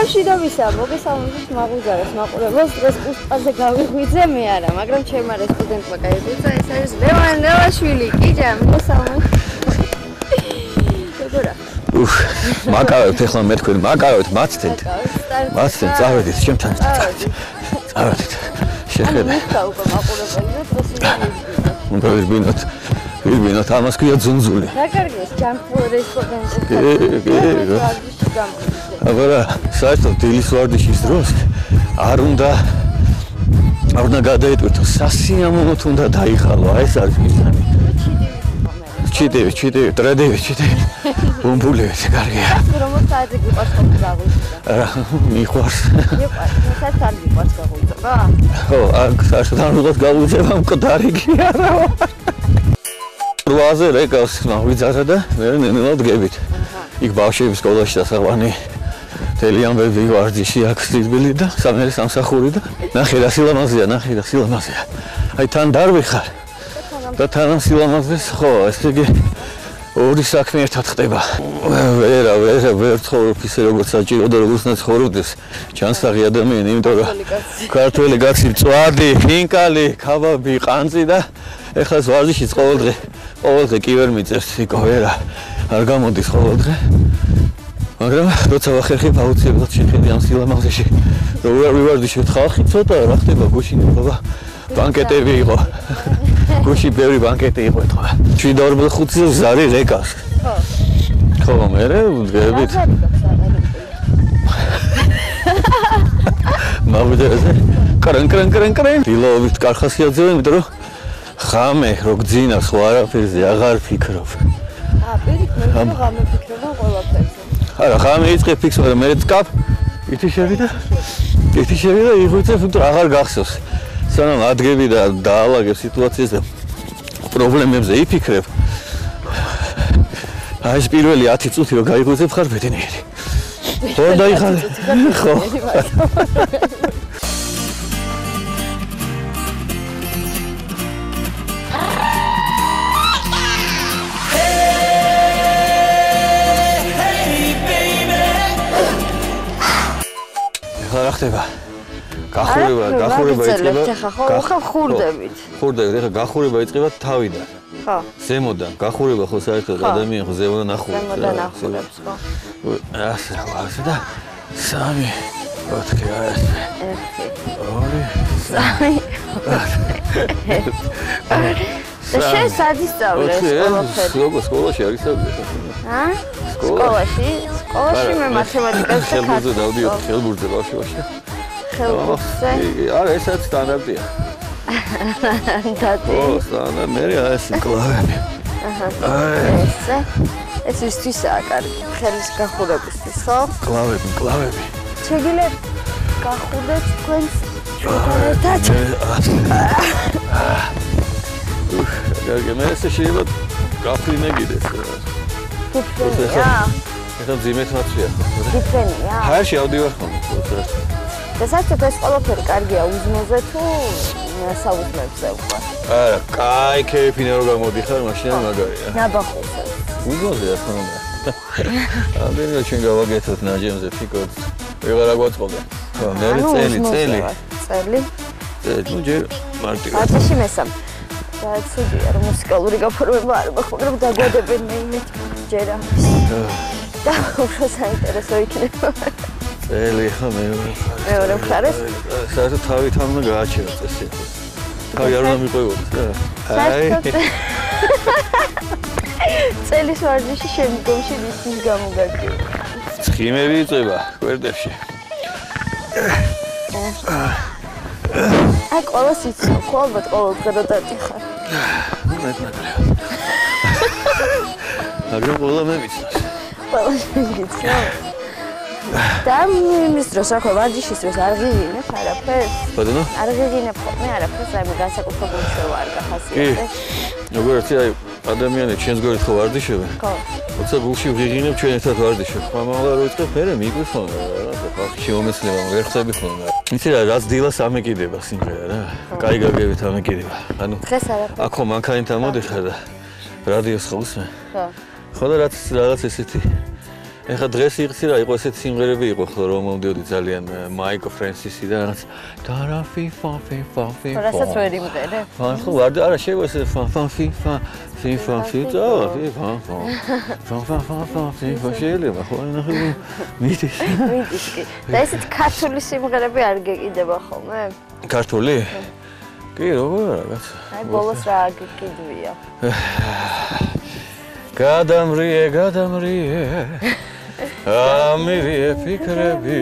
მშვიდობისა, მოგესალმებით მაყურებელს, მაყურებელს დღეს უსტყაზე გავიღვიძე მე არა, მაგრამ ჩემმა რა სტუდენტმა გაიღვიძა, ეს არის ლევან ლევაშვილი. კიჯა, მოგესალმებით. როგორ ახლა? მაკავებთ ახლა მე თქვენ, მაკავებთ, მაცდეთ. მაცდეთ, წავედით ჩემთან. წავედით. შეხედე. ანუ უკვე მაყურებელი და დღეს უნდა ვირბინოთ, ამას ქვია ძუნძული. რა კარგია, ჯანმრთელი სტუდენტები. აბა, საერთოდ დილის ვარდიშის დროს არ უნდა გადაეტვირთო, სასიამოვნოდ უნდა დაიხალო, ეს არის მიზანი. ჩიდევი, დრადევი. ბუმბულები, კარგია. რომელ საათზე გიყვარს ხოლმე გაღვიძა? არა, მიყვარს. საათს არ გიყვარს გაღვიძება? ხო, აქ საშუალოდ გაღვიძება მკვდარი კი არა. რვაზე რეკავს მოვიძარა და მე ნელა დგებით. იქ ბავშვების სკოლაში დასაყვანი მთელი ამბები ვარჯიში აქ სიძბილი და სამერი სამსახური და ნახე რა სილამაზეა. აი თან დარვიხარ. და თან სილამაზეს ხო, ესე იგი ორი საქმე ერთად ხდება. ვერ ცხოვრობ ისე როგორც საჭირო და როგორც ნაცხოვრობდეს ჩანსაღი ადამიანი, იმიტომ რომ ქართველი კაცი მწვადი, ფინკალი, ქაბაბი, ყანწი და ეხლა ვარჯიშიც ყოველდღე კი ვერ მიწევს იქო ვერა. არ გამოდის ყოველდღე. მაგრამ როცა ვახერხებ აუცილებლად შეხედე ამ სილამაზეში. რომ ვივარჯიშოთ ხალხი ცოტა რა ხდება გუშინ ხობა. ბანკეტები იყო. გუში ბევრი ბანკეტი იყო ეთქვა. 7:45-ზე ზარი რეკავს. ხო, მე ვდგებით. მოვიდეზე. კრენ. დილოვით კარხასიაძე, იმიტომ რომ ხამე რო გძინავს ხო არაფერზე აღარ ფიქრობ. პირიქით მე ღამე ფიქრობ ყველაფერზე. არა, ღამე იწყე ფიქრობ, მე წკაფ. ითი შევიდა, იღვიძე, თუმცა აღარ გახსოვს. სანამ ადგები და დაალაგებ სიტუაციას და პრობლემებზე იფიქრებ. აი ეს პირველი 10 წუთი რო გაიღვიძებ ხარ ბედნიერი. ხო დაიხარე. ხო. რა ხდება? გახურება იწყება. ხო, ხურდებით. ეხლა გახურება იწყება თავიდან. ხო. ზემოდან გახურება ხო საერთოდ ადამიანი ხო ზემოდან ახურებს. ზემოდან ახურებს ხო. ასე და 3 4 და შენ სად ისწავლეს ყველაფერი? როგორ სკოლაში არ ისწავლე? სკოლაში მე მათემატიკას და ხელბურთზე დავდიოდი, ხელბურთზე ბავშვობაში. ხელბურთზე? არა, ესაც სტანდარტია. დათი. ო, სტანდარტი, მე ეს კლავები. ეს ისთვისაა კარგი, ხელის გახურებისთვის, ხო? კლავები. შეგიძლიათ გახურდეთ თქვენს ჩვენთან ერთად? კარგი, მე ესე შეიძლება გაფრინე კიდეს. გიფრენია? ეხლა ძიმეთ მაცვია. გიფრენია? ჰაერში ავდივარ ხოლმე. და საერთოდ ეს ყველაფერი კარგია უზმოზე თუ საუზმებზე უკვე? არა, კაი ქეიფინა რო გამოდიხარ, მაშინ მაგარია. ნაბახულზე. უზმოზე რა თქმა უნდა. ამდენად ჩვენ გავაგეთოთ ნაჯემზე ფიქრობთ. ვეღარ აგვაწყობენ. ხო, მე წელი. ნუ ჯერ მარტივად. ბაჭიში მესამ. და ცუდია რომ მუსიკალური გაფორმება არ მაქვს, მაგრამ დაგვადებენ მე იმით ჯერა. და უფრო საინტერესო იქნება. წელი ხა მეორე მხარეს. საერთოდ თავით ამ უნდა გააჩეროს წესი. თავი არ უნდა მიყვებოდეს რა. აი. წელის ვარჯიში შემდგომში ის გამოგაგდება. ცხიმები იწება კვერდებში. აი ყოველს იცნობ, ხო ალბათ ყოველდღე რო დადიხარ. მაგარია. მაგრამ ყველა მე ვიცნობს. ყველა შეგიცნობ. და იმის დროს რა ხო ვარჯიშის დროს არ ღირინებ არაფერს? ბატონო? არ ღირინებ ხოლმე არაფერს, აი განსაკუთრებულ შევა არ გახასიათებს. როგორც აი ადამიანი ჩვენს გვერდით ხო ვარჯიშებენ? ხო. როცა გულში ვღირინებ ჩვენ ერთად ვარჯიშობ. მაგრამ რო იწყებ ფერე მიგვიხ ხოლმე რა, ხალხში მომეცნება, ვერ ხსები ხოლმე. იცი რა, რაც დილას ამეკიდება სიმღერა რა. კაი გაგებით ამეკიდება. ანუ დღეს არაფერი. აქ ხომ მანქანით ამოდიხარ და რადიოს ხო უსმენ? ხო. ხო და რაღაც ესეთი ეხლა დღეს იღწი რა იყო ესეთ სიმღერები იყო ხო რომ მომდიოდი ძალიან მაიკ ფრენსისი და რაღაც დარა ფიფა ფიფა ფიფა რასაც ვერ იმღერე ხო ვარდა არა შევა ეს ფიფა ფიფა ფიფა ფიფა ფიფა ფიფა შეიძლება ხო ნახე მიდის კი და ესეთ ქართული სიმღერები არ გეკიდება ხოლმე ქართული კი როგორ რაღაც აი ბოლოს რა გეკიდვია გადამრიე ამირიე ფიქრები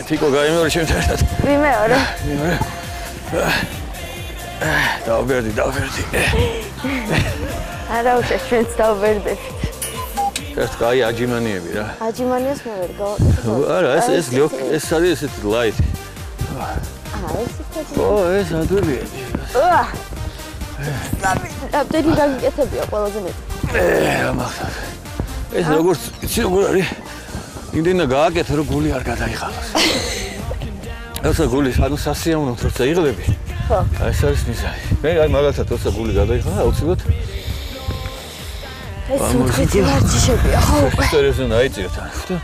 თიკო გაიმეორე ჩემთან ერთად ვიმეორე დავბერდი არა უშე ჩვენც დავბერდებით ეს კაი აჯიმანიები რა აჯიმანიას მე ვერ გავაკეთებ არა ეს ეს არის ესეთი ლაითი ეს ადვილია აბდენი გაგიკეთებია ყველაზე მეტი ამახსოვს ეს როგორც იცი როგორ არის იმდენა გააკეთე რომ გული არ გადაიხალოს ესა გული ანუ სასიამოვნო როცა იღლები ხო ეს არის მიზანი მე აი მაგალითად როცა გული გადაიხალა აუცილებლად ეს უცხეთი ვარჯიშებია ხო სერიოზულად აიწიოთ და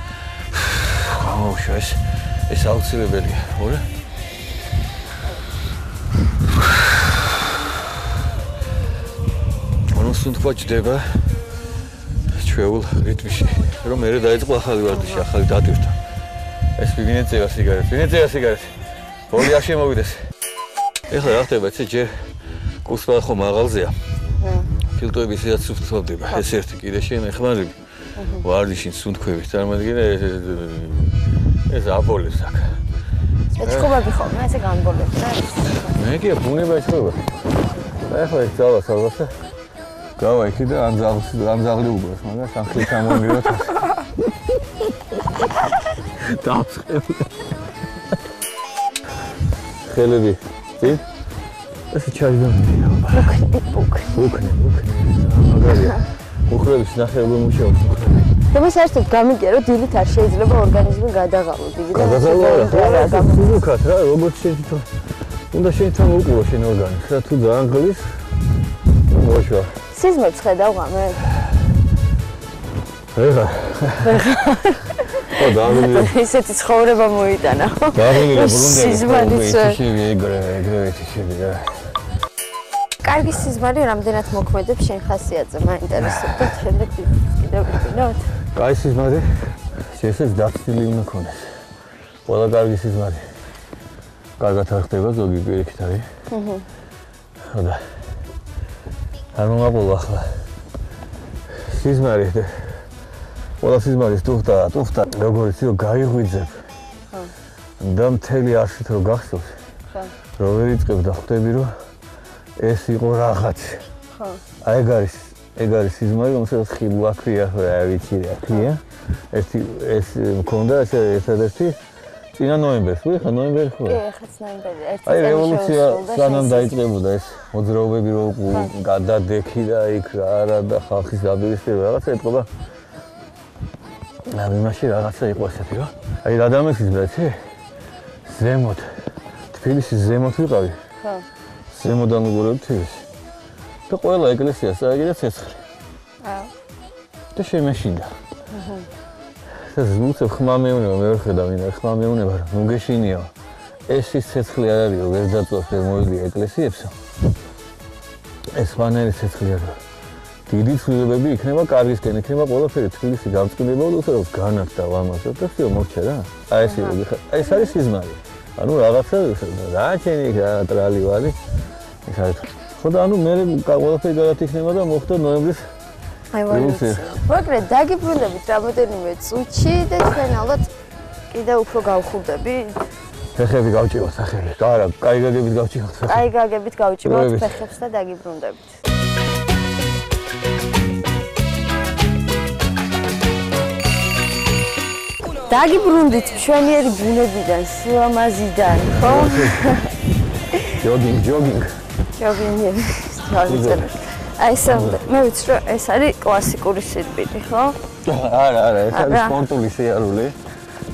გამოვშვა ეს აუცილებელია ორი სუნთქვა ჭდება ჩვეულ რიტმში რომ მე დაიწყო ახალი ვარჯიში ახალი დატვირთვა ეს ვინეწევა სიგარეტი ორი არ შემოვიდეს ეხლა რა ხდება ესე ჯერ კურსმა ხო მაღალზეა ფილტვები ისედაც სუფთავდება ეს ერთი კიდე შემეხმარები ვარჯიშის სუნთქვების წარმოადგენა ეს აბოლებს აქ ეჩხუბები ხოლმე ესე განბოლებს რა მე კი ბუნება ეჩხუბება ეხლა ეს ძალა სალვასა გავა იქი და ამზაღლი უბრალოდ მაგრამ სამხრეთ ამონგიროთ დავწყები ხელები წინ ეს ჩაიდამია უკნე მაგარია უხრების ნახევარი მუშაობს და მე საერთოდ გამიგია რომ დილით არ შეიძლება ორგანიზმი გადაღალოს დილით ფიზიკად რა როგორც შეიძლება უნდა შეიძლება უკურო შენ ორგანიზმს რა თუ ძალიან გლის მოშვა სიზმებს ხედავ ღამე? ეხა. ხო, დავინე. ისეთი ცხოვრება მოიტანა. დავინე ბრუნდები. სიზმარიც ეგრე შეიძლება. კარგი სიზმარი რამდენად მოქმედებს შენ ხასიათზე? მაინტერესებდა შემდეგ კიდევ ვიყინოთ. კაი სიზმარი შესაძლოა დაცილი უნდა ქონდეს. ყველა კარგი სიზმარი. კარგად არ ხდება ზოგი პირიქით არის. ხოდა. არ მომაპოვა ახლა. სიზმარი ყველა სიზმარის ტუხტა როგორიც რომ გაიღვიძებ. ხო. და მთელი არსით რომ გახსოვს. ხო. რომ ვერ იწყებ და ხვდები რომ ეს იყო რაღაც. ხო. აი ეგ არის სიზმარი, რომელსაც ხიბლა ქვია, რა ვიცი რა ქვია. ეს მქონდა ესადერთი წინა ნოემბერს, ხა ნოემბერი ხო? კი, ხაც ნოემბერი. აი რევოლუცია სანამ დაიწყებოდა ეს მოძრაობები რო გადადექი და იქ რა და ხალხის დაპირისპირება რაღაცა ეთყობა. იმაში რაღაცა იყო ესეთი რა. აი ადამიანის ბრაცი ზემოთ თბილისის ზემოთ ვიყავი. ხო. ზემოდან უყურებთ თბილისს. და ყველა ეკლესიას აიგე ცეცხლი. აუ. და შემეშინდა. აჰა. ეს ზუსტად ხმამეუნება მე ვერ ხედავ ვინ ხმამეუნება რა ნუ გეშინიო. ეს ის ცეცხლი არ არისო ვერ დაწვას ვერ მოიდია ეკლესიებსო. ეს ვანერი ცეცხლი არა. დიდი ცვლილებები იქნება კარგისკენ იქნება ყველაფერი თბილისი გამწყდება უბრალოდ რომ განაგდა ლამაზად და всё მორჩა რა. აი ეს ეს არის სიზმარი. ანუ რაღაცა რა ჩენი რა ტრალივალი. ეს არის ხო და ანუ მე ყველაფერი გადათიქნება და მოხდა ნოემბრის აი ვარ. მაგრამ დაგიბრუნდებით რამოდენიმე წუთში და ჩვენ ალბათ კიდევ უფრო გავხურდები. ფეხები გავჭიროთ სახელი. არა, კაი გაგებით გავჭიროთ. კაი გაგებით გავჭიროთ ფეხებს და დაგიბრუნდებით. დაგიბრუნდით მშვენიერი ბუნებიდან, სილამაზიდან, ხო? ჯოგინგი. აი მე ვიცი რომ ეს არის კლასიკური სირბილი, ხო? არა, ეს არის სპორტული სიარული.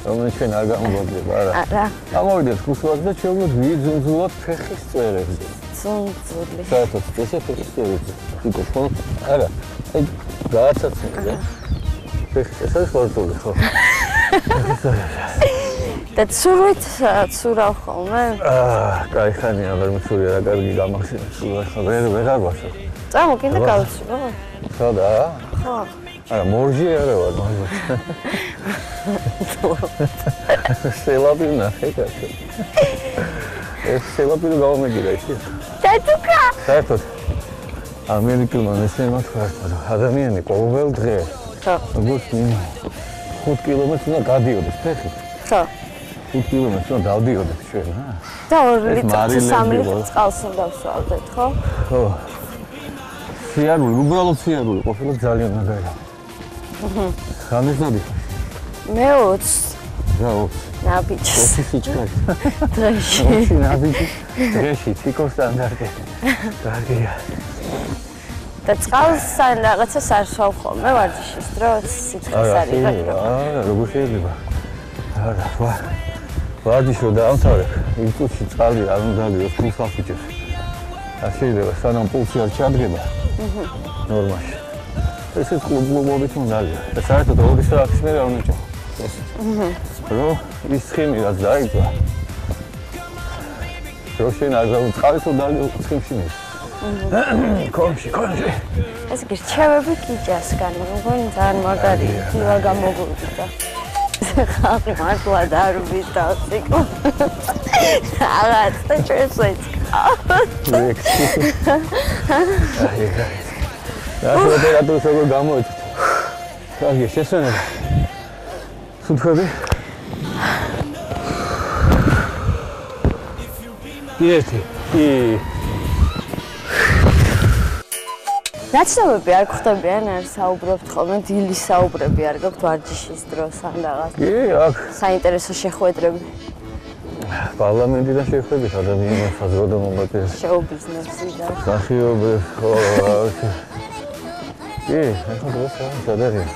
რომელიც ჩვენ არ გამოგვაძლება, არა. არა. გამოვიდეთ ხუსვას და შევძლოთ ვიძუნძულოთ ფეხის წვერებზე. ძუნძული. საერთოდ ესე ფეხის წვერებზე. იქ ხო? არა. აი გააცაცინე და ფეხის ეს არის ხორტული, ხო? და ცურვით ცურავ ხოლმე? კაი ხანია, ვერ მიცური რა კარგი გამახსენე. სულ ვერ არვასო. წამო კიდე გავიცი რა. სადა? ხო. არა, მორჟი არა ვარ, მაგრამ. სელაპი ნახე კაცო. ეს სელაპი რო გავამეგირა ისე. დათუკა. საერთოდ ამერიკულმა მესმემა თქვა, რომ ადამიანი ყოველ დღე როგორც 5 კილომეტრს უნდა გადიოდეს ფეხით. ხო. 5 კილომეტრს უნდა დავდიოდეთ ჩვენ, რა. და 2 ლიტრი 3 ლიტრი წყალს უნდა ვსვავდეთ, ხო? ხო. სიარული, უბრალოდ სიარული, ყოფილა ძალიან მაგარი. ხანეს ნადიხა. მე 20. რა 20? ნაბიჯს. 20 სიჩქარე. დრეში. 20 ნაბიჯი. დრეში, ციკო სტანდარტი. კარგია. და წყალს ან რაღაცას არ სვავ ხოლმე ვარჯიშის დროს სიცხეს არ იღებ. არა, როგორ შეიძლება? არა, ვარჯიშო დაამთავრე. იმ წუთში წყალი არ უნდა გიოს ფულს ახიჭებს. არ შეიძლება სანამ პულსი არ ჩადგება. ნორმაში. ესეც კლუბობით უნდა გია. და საერთოდ 2 საათის მერე არ უნდა ჭო. რო ის ცხიმი რაც დაიწყო. რო შენ არ გავწყალეს და ცხიმში მის. კონში. ეს გირჩევები კიჭასგან, მგონი ძალიან მაგარი ილა გამოგვიდა. ხალხი მართლა დარბის დავწიკო. რაღაც და ჩვენს ეცკა. რა ტემპერატურას როგორ გამოიწვევთ? კარგი, შესვენება. სუნთქები. ერთი. ნაცნობები არ გხვდებიან, არ საუბრობთ ხოლმე, დილის საუბრები არ გაქვთ ვარჯიშის დროს ან რაღაც. კი, აქ საინტერესო შეხვედრები. პარლამენტიდან შეხვედრით ადამიანებს საზოგადოებრივ შოუ ბიზნესიდან. მსახიობებს, ხო, კი, ახლა დღეს სადარია.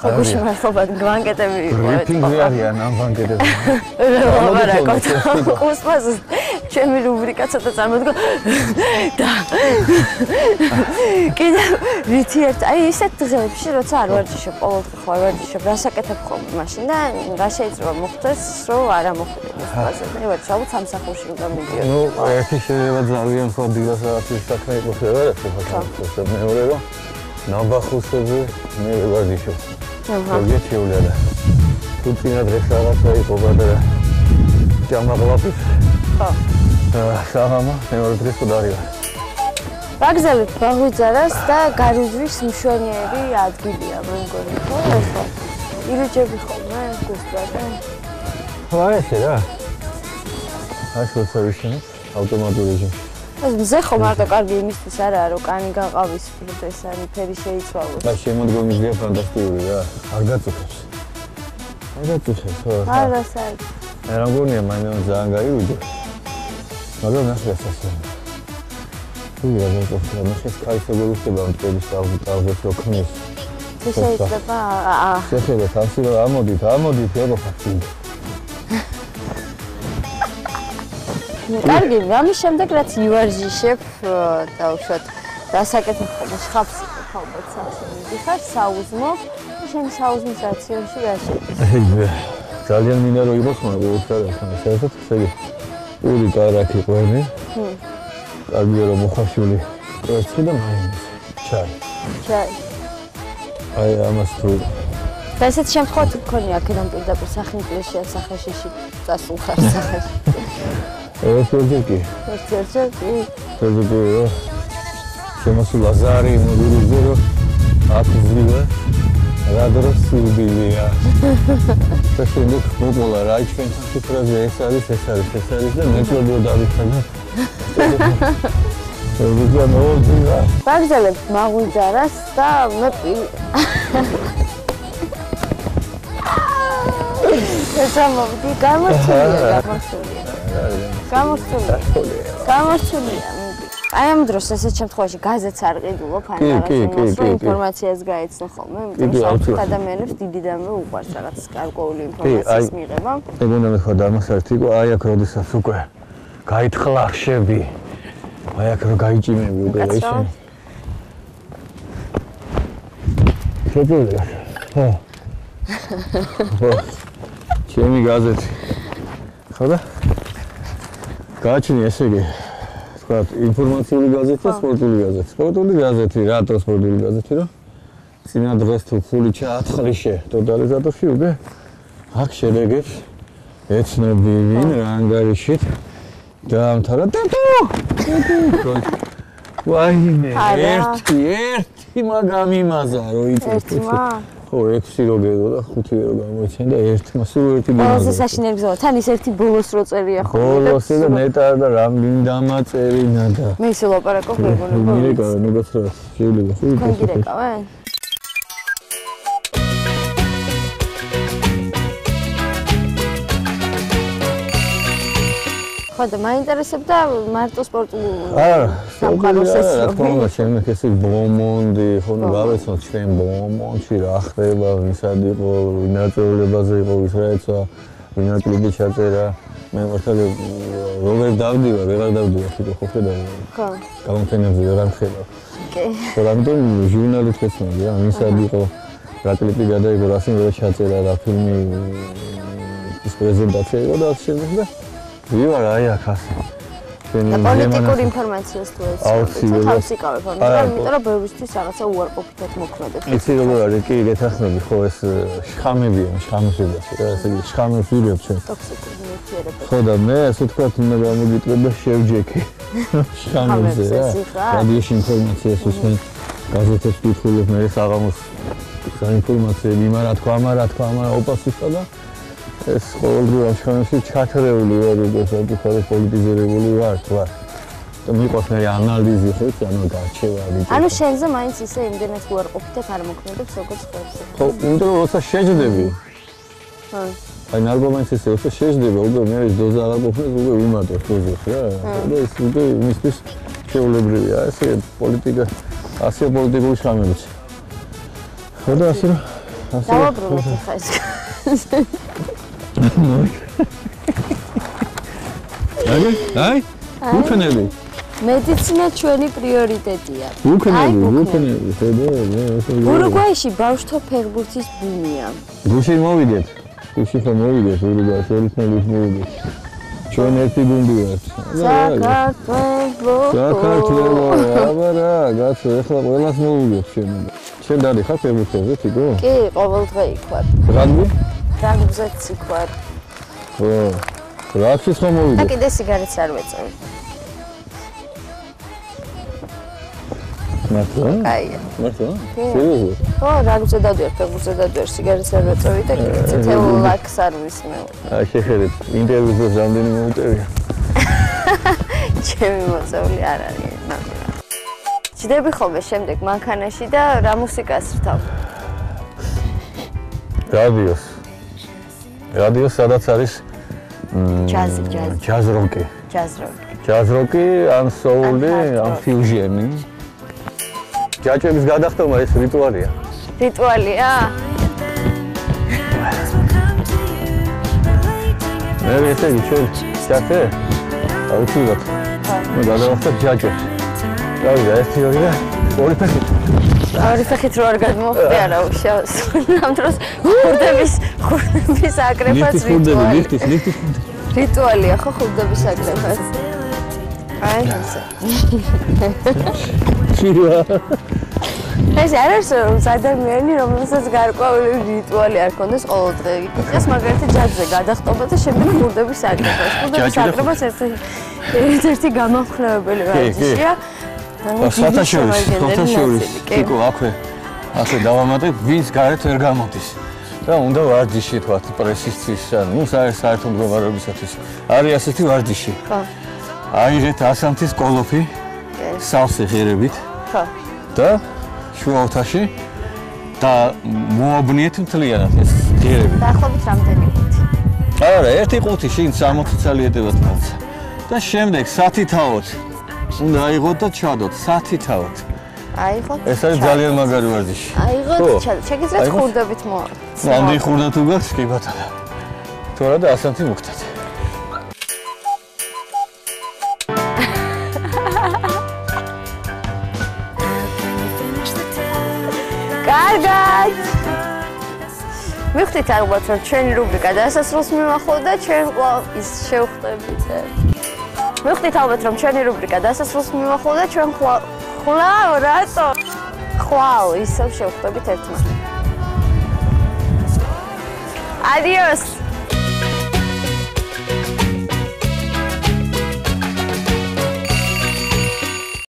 ხოგუში მართლობა ბანკეტები იყო. ბრიფინგი არიან ამ ბანკეტები. არა, კოსმოს ჩემი რუბრიკა ცოტა წარმოდგა. და კიდე რითი ერთ, აი ესეთ დღეებში როცა არ ვარჯიშობ, ყოველდღე ხო არ ვარჯიშობ, რასაკეთებ ხოლმე მაშინ და რა შეიძლება მოხდეს, რომ არა მოხდეს ფაზე. მე ვარ ჩავთ სამსახურში უნდა მიდიოდი. ნუ ერთი შეიძლება ძალიან ხო დილასაათის საქმე იყოს რა, ხო, მეორე რომ ნაბახუსებზე მე ვარჯიშობ. გეჩეულია და თუ წინა დღეს რაღაცა იყო პატარა ჯამაღლაფის ხო საღამა მეორე დღეს ხდარია ვაგზავნით ბაღვიძარას და გარუზვის მშვენიერი ადგილია მე მგონი ხო ესა ირიჯები ხოლმე გუსტვადა ხო ესე რა აი სოციალიზმის ავტომატური რეჟიმი ეს მზე ხო მარტო კარგი იმისთვის არაა რომ კანი გაყავის ფერდეს ან ფერი შეიცვალოს და შემოდგომისია ფანტასტიკური რა არ გაწუხებს ხო არა საერთოდ მე რა მგონია მაინც ძალიან გაიუჯო მაგრამ ნახე ასე თუ რა მოხდა მაშინ კაისოგული ხდება მტრის თავზე რო ქმნის შეიძლება შეიძლება თავში რომ ამოდით ეყოფა კარგი, ამის შემდეგ რაც ივარჯიშებ და უშუალოდ დასაკეთებ ხოლმე ხავს ალბათ სახში მიდიხარ საუზმო და შენ საუზმის რაციონში რა შეიძლება? ძალიან მინდა რომ იყოს მაგრამ უცხარასთან საერთოდ ესე ორი კარაქი ყვები კარგია რომ მოხარშული კვერცხი და მაინც ჩაი აი ამას თუ და ესეთ შემთხვევაში მქონია აქედან პირდაპირ სახინკლეში ან სახეშიში წასულხარ სახეში ერთერთი შემოსულ ლაზარი მოგიძე რომ აქ ვივა რა დროს სულბილია და შემდეგ მოკლა რა ჩვენთან ციფრაზე ეს არის და მეტყველო დავიხანა ვიგა მოვიდა ვაგზავნებ მაღვიძარას და მე ესამოვდი გამორჩულია გამორჩულია აი ამ დროს ესეთ შემთხვევაში გაზეთს არ ყიდულობ ან რაღაც ინფორმაციას გაეცნო ხოლმე, იმიტომ რომ ადამიანებს დიდი დამე უყვარს რაღაც გარკვეული ინფორმაციის მიღება. ეგონა მე ხარ დამასართი, აი აქ როდესაც უკვე გაითხრა ხშები. აი აქ რო გაიჭიმები უკვე ესე. შეგვიძლია. ხო. ჩემი გაზეთი. ხოდა? გააჩნია ესე იგი თქვა ინფორმაციული გაზეთი და სპორტული გაზეთი. სპორტული გაზეთი, რატო სპორტული გაზეთი, რომ წინა დღეს თუ ფული ჩაათხრიშე ტოტალიზატორში უკვე აქ შედეგებს ეცნობი ვინ რა ანგარიშით დაამთავრა ვაიმე ერთი მაგამიმაზა რო იწევს ხო 6 რო გედო და 5 რო გამოიცენ და ერთმა სულ ერთი ბოლოს ყველაზე საშინელი გზაა თან ის ერთი ბოლოს რო წერია ხო ბოლოს და ნეტარ და რამ მინდამა წერინა და მე ისე ლაპარაკობ ეგონება მირეკა ნებაც რა შეიძლება ხო გირეკავე ხო და მაინტერესებდა მარტო სპორტული სამყაროს ეს რა თქმა უნდა შემდეგ ესე ბომონდი ხო ნუ გავეცნოთ ჩვენ ბომონში რა ხდება ვისად იყო ვინაწევლებაზე იყო ვის რა ეცა ვინა კლუბი ჩაწერა მე მართლა ვეღარ დავდივარ თვითონ ხო ხედავ ხო გამოფენებზე ვეღარ ხედავ კი ხო რამიტომ ჟურნალისტ ეცნობი რა ვისად იყო რა კლიპი გადაიღო რა სიმღერა ჩაწერა რა ფილმი ის პრეზენტაცია იყო და შემდეგ და ვიღარ აი აქ ასე. პოლიტიკური ინფორმაციას თუ ეცნო, თავს იკავებ, იმიტომ რომ ბევრისთვის რაღაცა უარყოფითად მოქმედებს. იცი როგორ არის კი გეთახმები ხო ეს შხამებია, შხამებიაც რა ესე იგი შხამებს ვირებ ჩვენ. ტოქსიკური ნივთიერებები. ხო და მე ასე თქვა უნდა გამოგიტყდა შევჯექი. შხამებზე რა. რადიოში ინფორმაციას უსმენ, გაზეთებს ვკითხულობ მე საღამოს საინფორმაციები, იმარა თქვა, ოპასისტა და ეს ყოველდღიურ ამშრომებში ჩათრეული ვარ უკვე საკუთარი პოლიტიზირებული ვარ. და მიყვარს მე ანალიზი ხო იცი ანუ გარჩევა ვიცი. ანუ შენზე მაინც ისე იმდენად უარყოფითად არ მოქმედებს როგორც ხერხზე. ხო, იმიტომ რომ როცა შეჯდები. ხო. აი ნარგომანს ისე როცა შეჯდება, უკვე მე ეს დოზა არ ყოფნის უკვე ვიმატებ დოზას რა. და ეს უკვე იმისთვის შეულებრივია ესე პოლიტიკა ასე პოლიტიკური შრომებიც. ხო და ასე დავაბრუნოთ ხა ეს. აი, უკნები. მედიცინა ჩვენი პრიორიტეტია. უკნები, ხედავ, ურუგვაიში ბავშვთა ფეხბურთის ბუმია. გუშინ მოვიდეთ. გუშინ ხომ მოვიდეთ ურუგვაიში, ერთმანეთს მოვიდეთ. ჩვენ ერთი გუნდი ვართ. საქართველო, აბა რა, გასულ ახლა ყველას მოვიდეთ ჩვენ. შენ დადიხარ ფეხბურთზე, თიკო? კი, ყოველდღე იქ ვარ. რაგბი? რაგბზეც იქ ვარ. ხო. რაგბის ხომ მოვიდეთ? და კიდე სიგარეტს არ ვეწევი. მართლა? აია. მართლა? სერიოზულად? ხო, რაგბზე დავდივარ, ფეხბურთზე დავდივარ, სიგარეტს არ ვეწევი და კიდე წითელ ლაქს არ ვისმევ. აი შეხედეთ, ინტერვიუზე რამდენი მოუწევია. ჩემი მოწეული არ არის, მაგრამ. ჯდები ხოლმე შემდეგ მანქანაში და რა მუსიკას რთავ? რადიოს სადაც არის ჯაზი. ჯაზ როკი. ჯაზ როკი, ან soul-ი, ან fusion-ი. ჯაჭვების გადახდომა ეს რიტუალია. რიტუალია? მე ესე იგი ჩვენ ჯაჭვე? აუცილებლად. მე გადავახტებ ჯაჭვებს. დავიდა ერთი ორი და ორი ფეხით. ორი ფეხით რო არ გადმოხდი არა უშავს. ამ დროს ხურდების აკრეფაც რიტუალი. ლიფტის რიტუალია ხო ხურდების აკრეფაც. აი ესე. ჩირა. ეს არ არის რომ ადამიანი რომელსაც გარკვეული რიტუალი არ ქონდეს ყოველდღე. იქნეს მაგალითად ჯაზზე გადახტობა და შემდეგ ხურდების აკრეფაც. ხურდების აკრეფაც ერთ-ერთი გამამხნევებელი ვარჯიშია. ფოტოშორის თიკო აქვე ასე დავამატებ ვინც გარეთ ვერ გამოდის და უნდა ვარჯიში თქვა პრესისთვის ანუ საერთო მდგომარეობისათვის არის ასეთი ვარჯიში ხო აიღეთ 100-ის კოლოფი სავსე ღერებით ხო და შუა ოთახში და მოაბნიეთ მთლიანად ეს ღერები დაახლოებით რამდენი ყუთი არა ერთი ყუთი შინ 60 წელი ეტევათ მაინც და შემდეგ სათითაოდ უნდა აიღოთ და ჩადოთ, სათი თავად. აიღოთ. ეს არის ძალიან მაგარი ვარჯიში. აიღოთ, ჩადოთ. შეგიძლიათ ხურდებით მოაწყოთ. ამდენი ხურდა თუ გაქვს, კი ბატონო. თორა და 100-ი მოგდათ. კარგად. მივხვდით ალბათ რომ ჩვენი რუბრიკა დასასრულს მივახვალ და ჩვენ კვლავ ის შევხვდებით. მივხვდით ალბათ რომ ჩვენი რუბრიკა დასასრულს მივახვალ და ჩვენ ხვალ რატო? ხვალ ისევ შევხვდებით ერთმანეთს. Adiós.